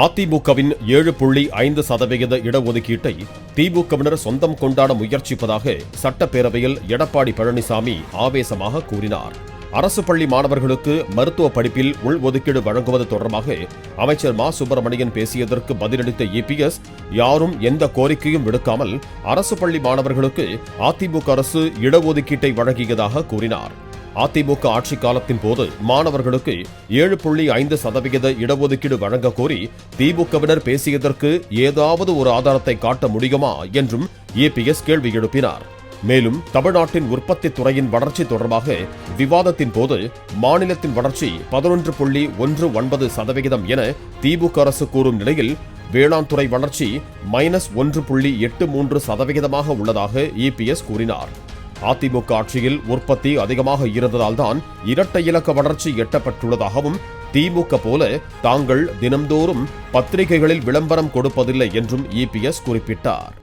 அதிமுகவின் 7.5% இடஒதுக்கீட்டை திமுகவினர் சொந்தம் கொண்டாட முயற்சிப்பதாக சட்டப்பேரவையில் எடப்பாடி பழனிசாமி ஆவேசமாக கூறினார். அரசு பள்ளி மாணவர்களுக்கு மருத்துவ படிப்பில் உள்ஒதுக்கீடு வழங்குவது தொடர்பாக அமைச்சர் மா. சுப்பிரமணியன் பேசியதற்கு பதிலளித்த இபிஎஸ், யாரும் எந்த கோரிக்கையும் விடுக்காமல் அரசு பள்ளி மாணவர்களுக்கு அதிமுக அரசு இடஒதுக்கீட்டை வழங்கியதாக கூறினார். அதிமுக ஆட்சி காலத்தின் போது மாணவர்களுக்கு 7.5% இடஒதுக்கீடு வழங்க கோரி திமுகவினர் பேசியதற்கு ஏதாவது ஒரு ஆதாரத்தை காட்ட முடியுமா என்றும் இபிஎஸ் கேள்வி எழுப்பினார். மேலும் தமிழ்நாட்டின் உற்பத்தி துறையின் வளர்ச்சி தொடர்பாக விவாதத்தின் போது மாநிலத்தின் வளர்ச்சி 11.19% என திமுக அரசு கூறும் நிலையில் வேளாண் துறை வளர்ச்சி -1.83% உள்ளதாக இபிஎஸ் கூறினார். அதிமுக ஆட்சியில் உற்பத்தி அதிகமாக இருந்ததால்தான் இரட்டை இலக்க வளர்ச்சி எட்டப்பட்டுள்ளதாகவும், திமுக போல தாங்கள் தினம்தோறும் பத்திரிகைகளில் விளம்பரம் கொடுப்பதில்லை என்றும் இபிஎஸ் குறிப்பிட்டார்.